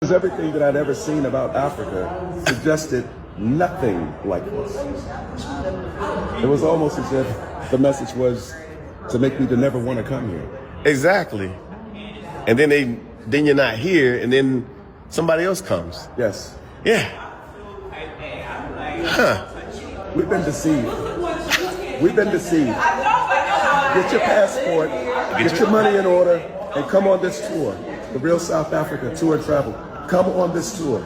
Everything that I'd ever seen about Africa suggested nothing like this. It was almost as if the message was to make me to never want to come here. Exactly. And then you're not here, and then somebody else comes. Yes. Yeah. Huh. We've been deceived. We've been deceived. Get your passport, get your money in order, and come on this tour. The Real South Africa Tour and Travel. Come on this tour.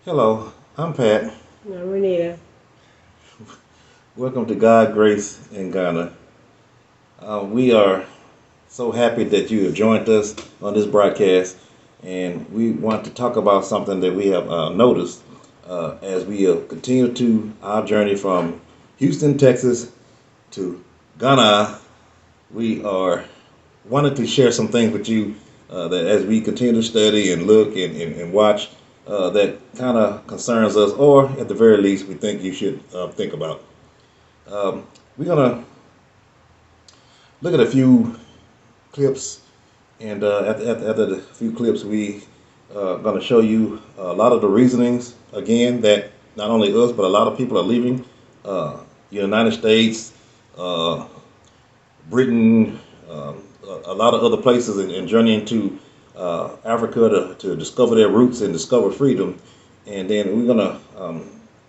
Hello, I'm Pat. I'm Renita. Welcome to God, Grace, and Ghana. We are so happy that you have joined us on this broadcast, and we want to talk about something that we have noticed as we continue to our journey from Houston, Texas to Ghana. We are wanted to share some things with you that as we continue to study and look and watch that kind of concerns us, or at the very least we think you should think about. We're gonna look at a few clips, and after the few clips we going to show you a lot of the reasonings again that not only us but a lot of people are leaving United States, Britain, a lot of other places, and journeying to Africa to discover their roots and discover freedom. And then we're going to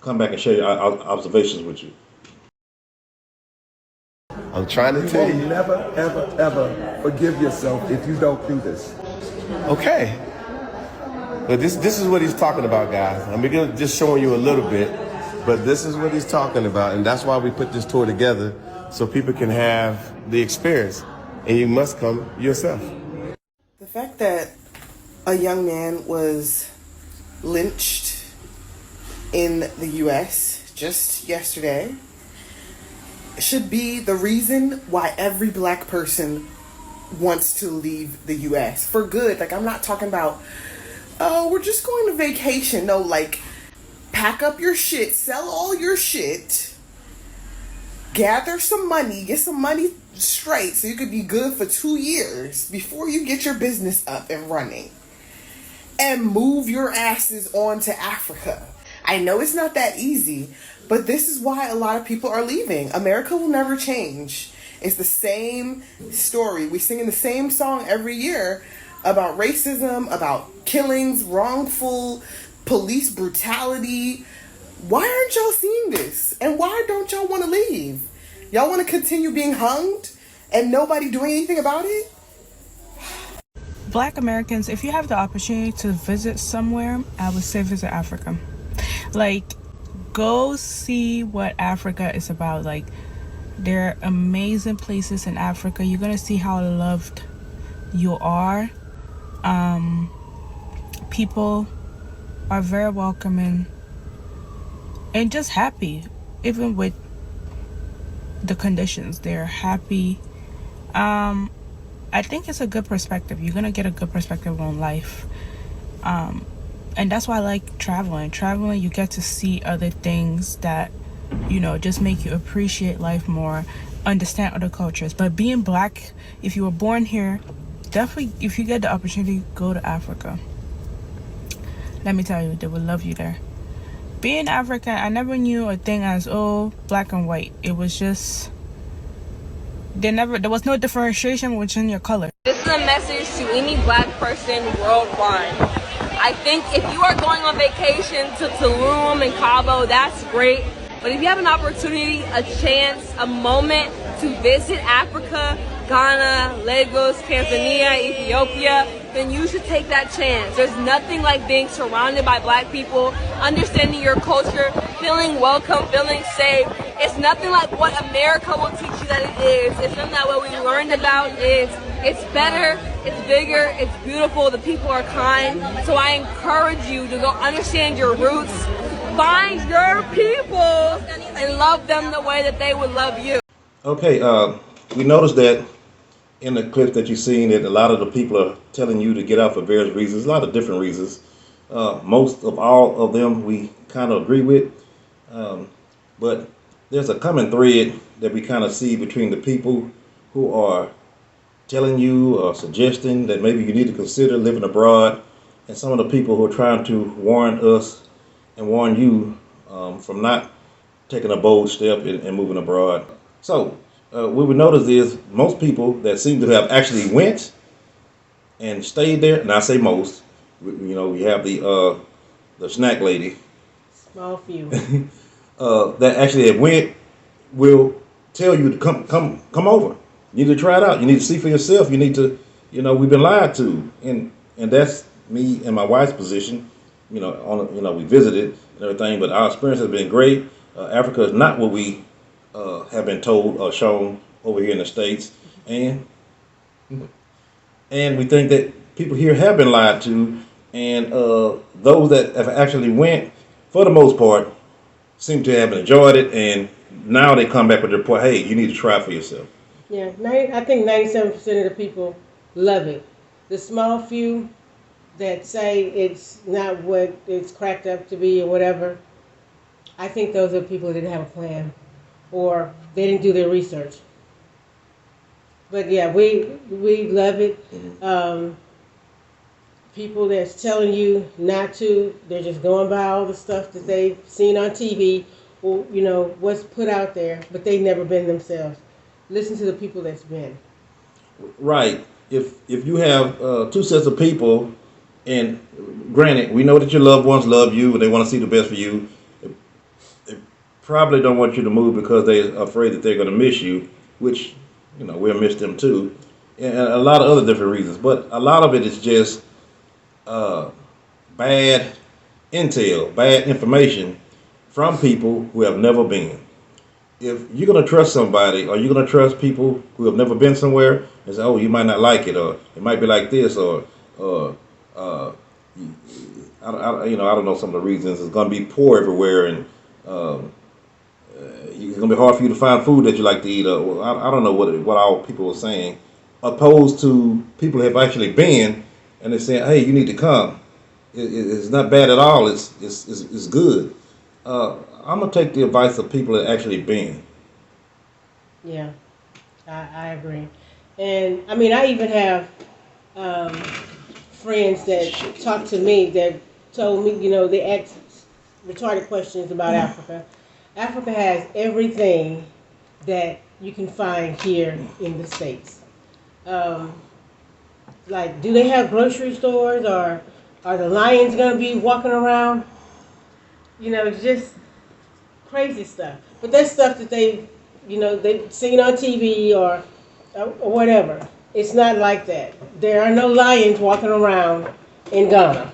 come back and share our observations with you. I'm trying to tell you. Never, ever, ever forgive yourself if you don't do this. Okay. But this is what he's talking about, guys. I'm gonna just showing you a little bit, but this is what he's talking about, and that's why we put this tour together, so people can have the experience. And you must come yourself. The fact that a young man was lynched in the U.S. just yesterday should be the reason why every black person wants to leave the U.S. for good. Like, I'm not talking about, oh, we're just going to vacation. No, like, pack up your shit, sell all your shit, gather some money, get some money straight so you could be good for 2 years before you get your business up and running, and move your asses on to Africa. I know it's not that easy, but this is why a lot of people are leaving. America will never change. It's the same story. We sing in the same song every year about racism, about killings, wrongful police brutality. Why aren't y'all seeing this? And why don't y'all want to leave? Y'all want to continue being hunged and nobody doing anything about it? Black Americans, if you have the opportunity to visit somewhere, I would say visit Africa. Like, go see what Africa is about. Like, there are amazing places in Africa. You're gonna see how loved you are. People are very welcoming and just happy, even with the conditions. They're happy. I think it's a good perspective. You're gonna get a good perspective on life. And that's why I like traveling. You get to see other things that, just make you appreciate life more, understand other cultures. But being black, if you were born here, definitely, if you get the opportunity, go to Africa. Let me tell you, they will love you there. Being African, I never knew a thing as, black and white. It was just, there was no differentiation within your color. This is a message to any black person worldwide. I think if you are going on vacation to Tulum and Cabo, that's great. But if you have an opportunity, a chance, a moment to visit Africa, Ghana, Lagos, Tanzania, Ethiopia, then you should take that chance. There's nothing like being surrounded by black people, understanding your culture, feeling welcome, feeling safe. It's nothing like what America will teach you that it is. It's nothing like what we learned about is. It's better, it's bigger, it's beautiful, the people are kind. So I encourage you to go understand your roots, find your people, and love them the way that they would love you. Okay, we noticed that in the clips that you've seen that a lot of the people are telling you to get out for various reasons, a lot of different reasons. Most of all of them we kind of agree with. But there's a common thread that we kind of see between the people who are telling you or suggesting that maybe you need to consider living abroad, and some of the people who are trying to warn us and warn you from not taking a bold step and moving abroad. So what we notice is most people that seem to have actually went and stayed there, and I say most, we have the snack lady Small few. that actually have went will tell you to come over. You need to try it out. You need to see for yourself. You need to, we've been lied to, and that's me and my wife's position. We visited and everything, but our experience has been great. Africa is not what we have been told or shown over here in the States, and we think that people here have been lied to, and those that have actually went, for the most part, seem to have enjoyed it, and now they come back with the report, hey, you need to try it for yourself. Yeah, I think 97% of the people love it. The small few that say it's not what it's cracked up to be or whatever, I think those are people that didn't have a plan or they didn't do their research. But yeah, we love it. People that's telling you not to, they're just going by all the stuff that they've seen on TV or, what's put out there, but they've never been themselves. Listen to the people that's been. Right. If you have two sets of people, and granted, we know that your loved ones love you and they want to see the best for you, they probably don't want you to move because they're afraid that they're going to miss you, which, we'll miss them too, and a lot of other different reasons. But a lot of it is just bad intel, bad information from people who have never been. If you're going to trust somebody, or you're going to trust people who have never been somewhere and say, oh, you might not like it, or it might be like this, or I don't know some of the reasons. It's going to be poor everywhere, and it's going to be hard for you to find food that you like to eat. I don't know what all people are saying, opposed to people who have actually been, and they're saying, hey, you need to come. It's not bad at all. It's good. I'm gonna take the advice of people that actually been. Yeah, I agree. And I mean, I even have friends that talk to me that told me, they asked retarded questions about Africa. Africa has everything that you can find here in the States. Like, do they have grocery stores, or are the lions gonna be walking around? Just crazy stuff. But that's stuff that they've seen on TV or whatever. It's not like that. There are no lions walking around in Ghana.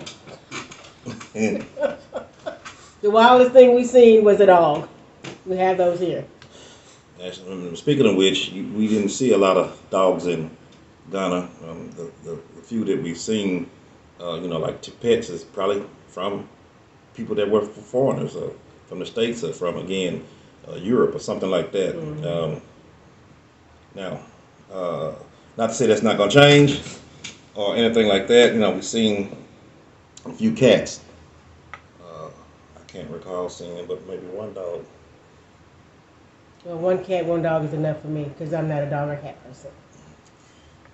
The wildest thing we seen was a dog. We have those here. Speaking of which, we didn't see a lot of dogs in Ghana. The few that we've seen, like pets, is probably from people that were foreigners, from the States, or from, again, Europe or something like that. Mm-hmm. Now, not to say that's not going to change or anything like that. We've seen a few cats. I can't recall seeing, but maybe one dog. Well, one cat, one dog is enough for me because I'm not a dog or cat person.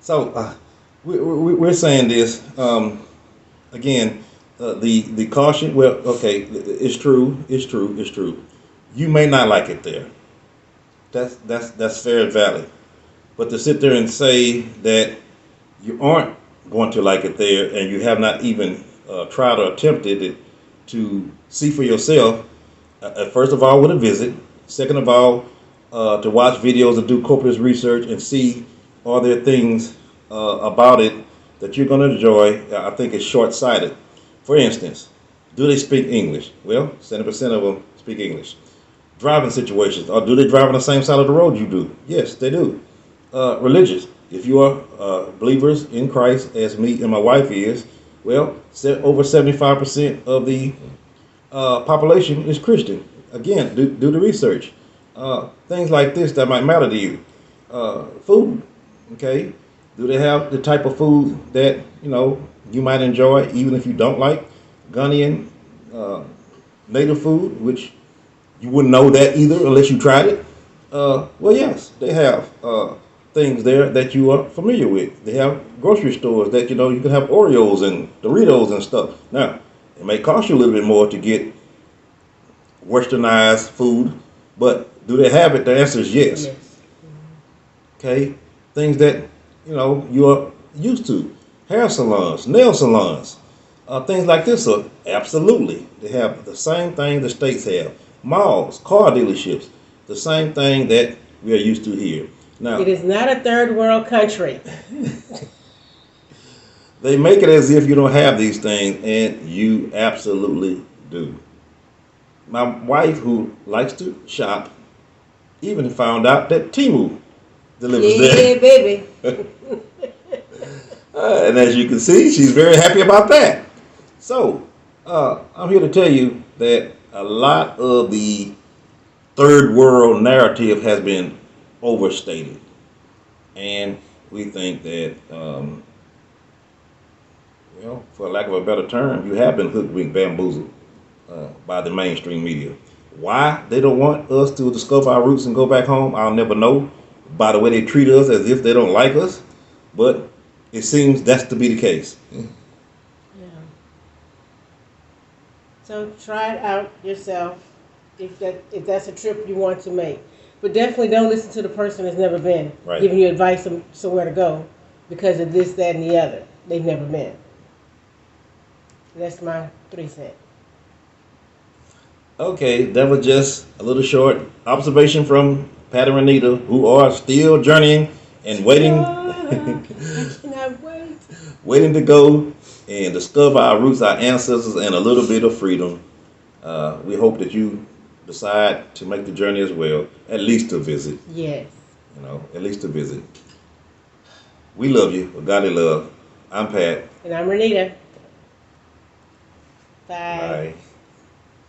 So we're saying this again. The caution. Well, okay, it's true. You may not like it there. That's fair and valid. But to sit there and say that you aren't going to like it there, and you have not even tried or attempted it to see for yourself, first of all, with a visit. Second of all, to watch videos and do copious research and see are there things about it that you're going to enjoy, I think it's short-sighted. For instance, do they speak English? Well, 70% of them speak English. Driving situations, or do they drive on the same side of the road you do? Yes, they do. Religious, if you are believers in Christ, as me and my wife is, well, over 75% of the population is Christian. Again, do the research. Things like this that might matter to you. Food, okay? Do they have the type of food that you might enjoy, even if you don't like Ghanaian native food, which you wouldn't know that either unless you tried it. Well, yes, they have things there that you are familiar with. They have grocery stores that you know you can have Oreos and Doritos and stuff. Now, it may cost you a little bit more to get westernized food, but do they have it? The answer is yes. Yes. Okay, things that you know you are used to, hair salons, nail salons, things like this are absolutely. They have the same thing the states have. Malls, car dealerships, the same thing that we are used to here. Now, It is not a third world country. they make it as if you don't have these things, and you absolutely do. My wife, who likes to shop, even found out that Timu delivers there. Yeah, baby. And as you can see, she's very happy about that. So, I'm here to tell you that a lot of the third world narrative has been overstated. And we think that, well, for lack of a better term, you have been hoodwinked, bamboozled by the mainstream media. Why they don't want us to discover our roots and go back home, I'll never know. By the way they treat us as if they don't like us. But it seems that's to be the case. Yeah. So try it out yourself if that's a trip you want to make. But definitely don't listen to the person that's never been Right. giving you advice on somewhere to go because of this, that, and the other. They've never been. That's my 3 cents. Okay, that was just a little short observation from Pat and Renita, who are still journeying and waiting, I cannot wait. waiting to go and discover our roots, our ancestors, and a little bit of freedom. We hope that you decide to make the journey as well, at least to visit. Yes. You know, at least to visit. We love you with godly love. I'm Pat. And I'm Renita. Bye. Bye.